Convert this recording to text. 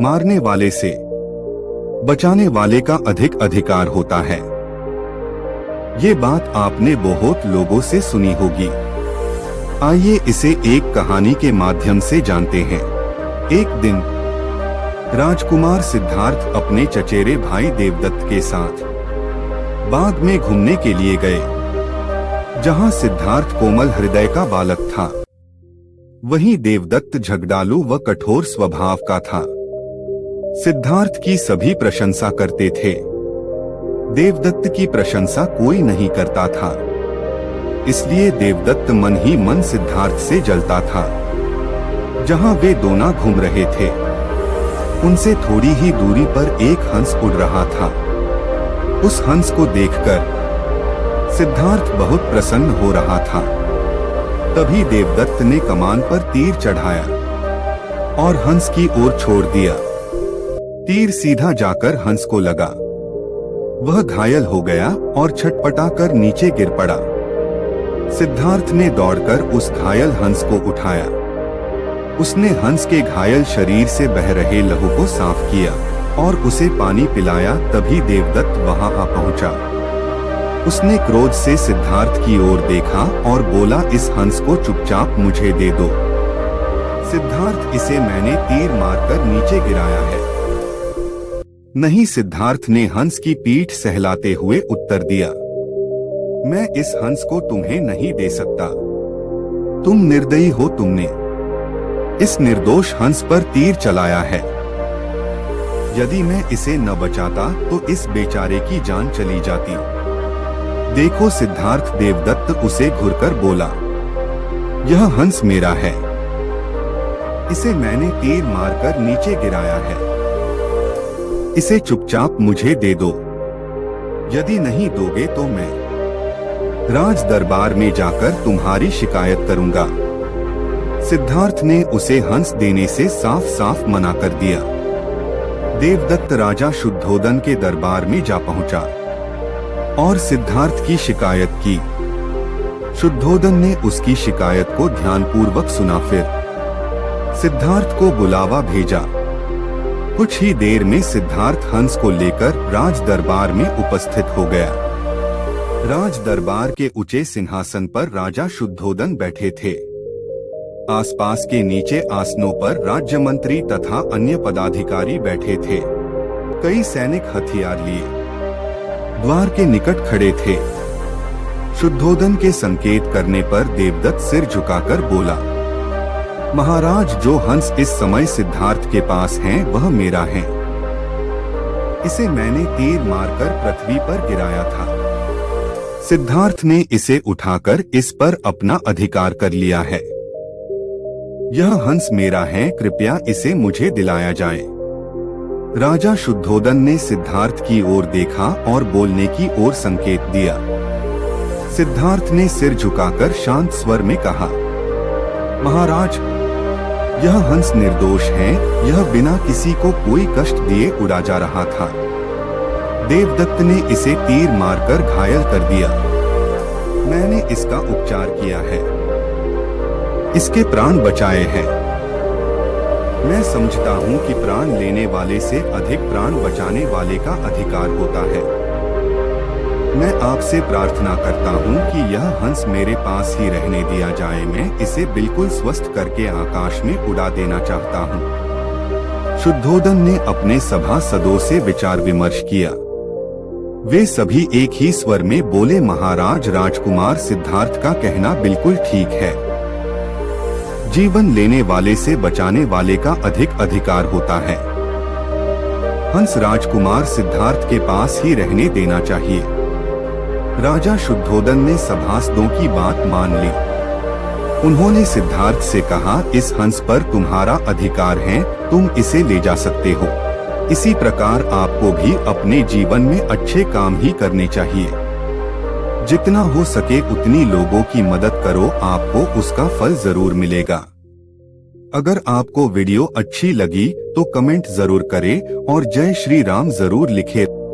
मारने वाले से बचाने वाले का अधिक अधिकार होता है। ये बात आपने बहुत लोगों से सुनी होगी। आइए इसे एक कहानी के माध्यम से जानते हैं। एक दिन राजकुमार सिद्धार्थ अपने चचेरे भाई देवदत्त के साथ बाग में घूमने के लिए गए। जहां सिद्धार्थ कोमल हृदय का बालक था, वहीं देवदत्त झगड़ालू व कठोर स्वभाव का था। सिद्धार्थ की सभी प्रशंसा करते थे, देवदत्त की प्रशंसा कोई नहीं करता था। इसलिए देवदत्त मन ही मन सिद्धार्थ से जलता था। जहां वे दोनों घूम रहे थे, उनसे थोड़ी ही दूरी पर एक हंस उड़ रहा था। उस हंस को देखकर सिद्धार्थ बहुत प्रसन्न हो रहा था। तभी देवदत्त ने कमान पर तीर चढ़ाया और हंस की ओर छोड़ दिया। तीर सीधा जाकर हंस को लगा। वह घायल हो गया और छटपटाकर नीचे गिर पड़ा। सिद्धार्थ ने दौड़कर उस घायल हंस को उठाया। उसने हंस के घायल शरीर से बह रहे लहू को साफ किया और उसे पानी पिलाया। तभी देवदत्त वहां आ पहुंचा। उसने क्रोध से सिद्धार्थ की ओर देखा और बोला, इस हंस को चुपचाप मुझे दे दो। सिद्धार्थ, इसे मैंने तीर मारकर नीचे गिराया है। नहीं, सिद्धार्थ ने हंस की पीठ सहलाते हुए उत्तर दिया, मैं इस हंस को तुम्हें नहीं दे सकता। तुम निर्दयी हो, तुमने इस निर्दोष हंस पर तीर चलाया है। यदि मैं इसे न बचाता तो इस बेचारे की जान चली जाती। देखो सिद्धार्थ, देवदत्त उसे घुरकर बोला, यह हंस मेरा है। इसे मैंने तीर मारकर नीचे गिराया है। इसे चुपचाप मुझे दे दो। यदि नहीं दोगे तो मैं राज दरबार में जाकर तुम्हारी शिकायत करूंगा। सिद्धार्थ ने उसे हंस देने से साफ साफ मना कर दिया। देवदत्त राजा शुद्धोदन के दरबार में जा पहुंचा और सिद्धार्थ की शिकायत की। शुद्धोदन ने उसकी शिकायत को ध्यानपूर्वक सुना। फिर सिद्धार्थ को बुलावा भेजा। कुछ ही देर में सिद्धार्थ हंस को लेकर राज दरबार में उपस्थित हो गया। राज दरबार के ऊंचे सिंहासन पर राजा शुद्धोदन बैठे थे। आसपास के नीचे आसनों पर राज्य मंत्री तथा अन्य पदाधिकारी बैठे थे। कई सैनिक हथियार लिए द्वार के निकट खड़े थे। शुद्धोदन के संकेत करने पर देवदत्त सिर झुकाकर बोला, महाराज, जो हंस इस समय सिद्धार्थ के पास हैं, वह मेरा है। इसे मैंने तीर मारकर पृथ्वी पर गिराया था। सिद्धार्थ ने इसे उठाकर इस पर अपना अधिकार कर लिया है। यह हंस मेरा है, कृपया इसे मुझे दिलाया जाए। राजा शुद्धोदन ने सिद्धार्थ की ओर देखा और बोलने की ओर संकेत दिया। सिद्धार्थ ने सिर झुकाकर शांत स्वर में कहा, महाराज, यह हंस निर्दोष है। यह बिना किसी को कोई कष्ट दिए उड़ा जा रहा था। देवदत्त ने इसे तीर मारकर घायल कर दिया। मैंने इसका उपचार किया है, इसके प्राण बचाए हैं। मैं समझता हूँ कि प्राण लेने वाले से अधिक प्राण बचाने वाले का अधिकार होता है। मैं आपसे प्रार्थना करता हूँ कि यह हंस मेरे पास ही रहने दिया जाए। मैं इसे बिल्कुल स्वस्थ करके आकाश में उड़ा देना चाहता हूँ। शुद्धोदन ने अपने सभासदों से विचार विमर्श किया। वे सभी एक ही स्वर में बोले, महाराज, राजकुमार सिद्धार्थ का कहना बिल्कुल ठीक है। जीवन लेने वाले से बचाने वाले का अधिक अधिकार होता है। हंस राजकुमार सिद्धार्थ के पास ही रहने देना चाहिए। राजा शुद्धोदन ने सभासदों की बात मान ली। उन्होंने सिद्धार्थ से कहा, इस हंस पर तुम्हारा अधिकार है, तुम इसे ले जा सकते हो। इसी प्रकार आपको भी अपने जीवन में अच्छे काम ही करने चाहिए। जितना हो सके उतनी लोगों की मदद करो, आपको उसका फल जरूर मिलेगा। अगर आपको वीडियो अच्छी लगी तो कमेंट जरूर करें और जय श्री राम जरूर लिखें।